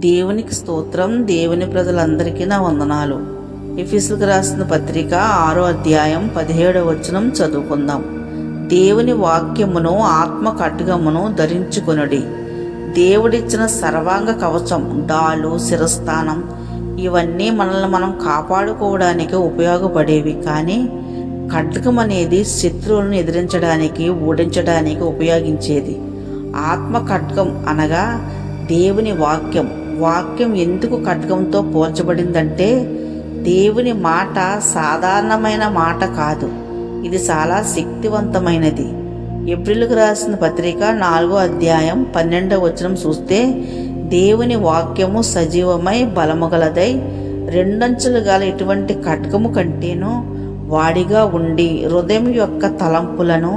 దేవునికి స్తోత్రం. దేవుని ప్రజలందరికీ నా వందనాలు. ఎఫెసీయులకు రాసిన పత్రిక 6వ అధ్యాయం 17వ వచనం చదువుకుందాం. దేవుని వాక్యమును ఆత్మ ఖడ్గమును ధరించుకొనుడి. దేవుడిచ్చిన సర్వాంగ కవచం, డాలు, శిరస్థానం ఇవన్నీ మనల్ని మనం కాపాడుకోవడానికి ఉపయోగపడేవి. కానీ ఖడ్గం అనేది శత్రువులను ఎదిరించడానికి, ఓడించడానికి ఉపయోగించేది. ఆత్మ ఖడ్గం అనగా దేవుని వాక్యం ఎందుకు ఖడ్గంతో పోల్చబడిందంటే, దేవుని మాట సాధారణమైన మాట కాదు, ఇది చాలా శక్తివంతమైనది. ఎబ్రిలకు రాసిన పత్రిక 4వ అధ్యాయం 12వ వచనం చూస్తే, దేవుని వాక్యము సజీవమై బలముగలదై రెండంచులు గల ఇటువంటి ఖడ్గము కంటేనూ వాడిగా ఉండి హృదయం యొక్క తలంపులను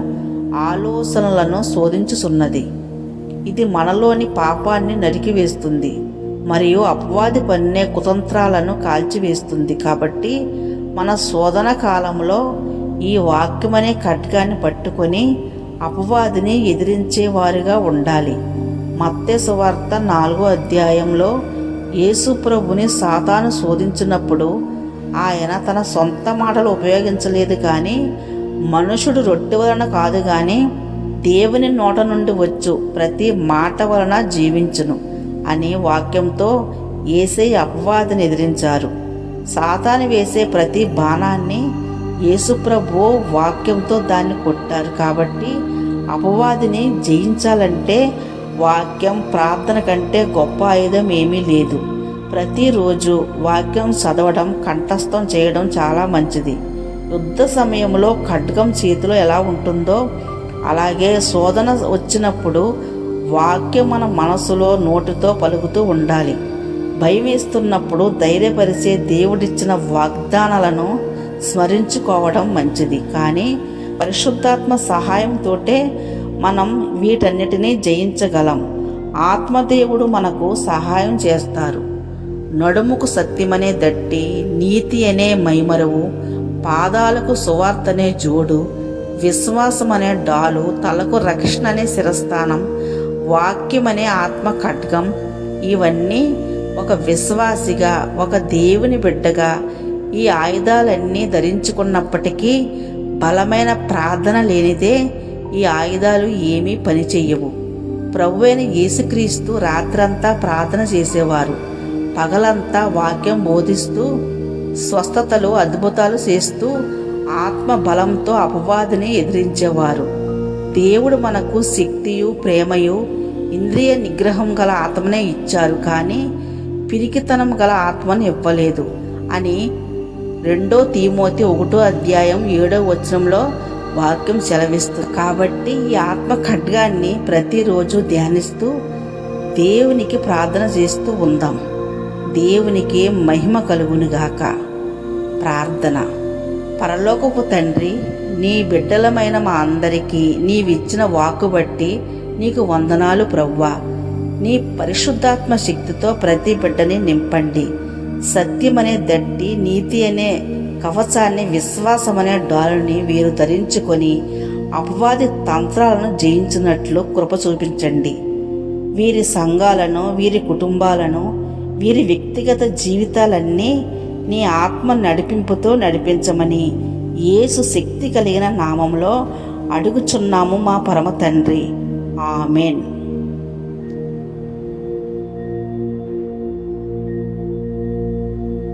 ఆలోచనలను శోధించుచున్నది. ఇది మనలోని పాపాన్ని నరికివేస్తుంది మరియు అపవాది పన్నే కుతంత్రాలను కాల్చివేస్తుంది. కాబట్టి మన శోధన కాలంలో ఈ వాక్యమనే ఖడ్గాన్ని పట్టుకొని అపవాదిని ఎదిరించేవారుగా ఉండాలి. మత్తయి సువార్త 4వ అధ్యాయంలో యేసు ప్రభుని సాతాను శోధించినప్పుడు ఆయన తన సొంత మాటలు ఉపయోగించలేదు, కానీ మనుషుడు రొట్టె వలన కాదు కానీ దేవుని నోట నుండి వచ్చు ప్రతి మాట వలన జీవించును అనే వాక్యంతో యేసయ్య అపవాదిని ఎదిరించారు. సాతాను వేసే ప్రతి బాణాన్ని యేసుప్రభు వాక్యంతో దాన్ని కొట్టారు. కాబట్టి అపవాదిని జయించాలంటే వాక్యం, ప్రార్థన కంటే గొప్ప ఆయుధం ఏమీ లేదు. ప్రతిరోజు వాక్యం చదవడం, కంఠస్థం చేయడం చాలా మంచిది. యుద్ధ సమయంలో ఖడ్గం చేతిలో ఎలా ఉంటుందో అలాగే శోధన వచ్చినప్పుడు వాక్యం మన మనసులో, నోటితో పలుకుతూ ఉండాలి. భయం వేస్తున్నప్పుడు ధైర్యపరిచే దేవుడిచ్చిన వాగ్దానాలను స్మరించుకోవడం మంచిది. కానీ పరిశుద్ధాత్మ సహాయంతోటే మనం వీటన్నిటినీ జయించగలం. ఆత్మదేవుడు మనకు సహాయం చేస్తారు. నడుముకు సత్యమనే దట్టి, నీతి అనే మైమరువు, పాదాలకు సువార్తనే జోడు, విశ్వాసం అనే డాలు, తలకు రక్షణ అనే శిరస్థానం, వాక్యం అనే ఆత్మ ఖడ్గం, ఇవన్నీ ఒక విశ్వాసిగా, ఒక దేవుని బిడ్డగా ఈ ఆయుధాలన్నీ ధరించుకున్నప్పటికీ బలమైన ప్రార్థన లేనిదే ఈ ఆయుధాలు ఏమీ పనిచెయ్యవు. ప్రభువైన యేసుక్రీస్తు రాత్రంతా ప్రార్థన చేసేవారు. పగలంతా వాక్యం బోధిస్తూ, స్వస్థతలు, అద్భుతాలు చేస్తూ ఆత్మ బలంతో అపవాదిని ఎదిరించేవారు. దేవుడు మనకు శక్తియు, ప్రేమయు, ఇంద్రియ నిగ్రహం గల ఆత్మనే ఇచ్చారు, కానీ పిరికితనం గల ఆత్మను ఇవ్వలేదు అని 2 తీమోతి 1వ అధ్యాయం 7వ వచనంలో వాక్యం సెలవిస్తుంది. కాబట్టి ఈ ఆత్మ ఖడ్గాన్ని ప్రతిరోజు ధ్యానిస్తూ దేవునికి ప్రార్థన చేస్తూ ఉందాం. దేవునికి మహిమ కలుగునుగాక. ప్రార్థన. పరలోకపు తండ్రి, నీ బిడ్డలమైన మా అందరికీ నీవిచ్చిన వాక్కు బట్టి నీకు వందనాలు ప్రభువా. నీ పరిశుద్ధాత్మ శక్తితో ప్రతి బిడ్డని నింపండి. సత్యమనే దట్టి, నీతి అనే కవచాన్ని, విశ్వాసమనే డాలుని వీరు ధరించుకొని అపవాది తంత్రాలను జయించినట్లు కృప చూపించండి. వీరి సంఘాలను, వీరి కుటుంబాలను, వీరి వ్యక్తిగత జీవితాలన్నీ నీ ఆత్మ నడిపింపుతో నడిపించమని యేసు శక్తి కలిగిన నామంలో అడుగుచున్నాము మా పరమ తండ్రి. ఆమేన్.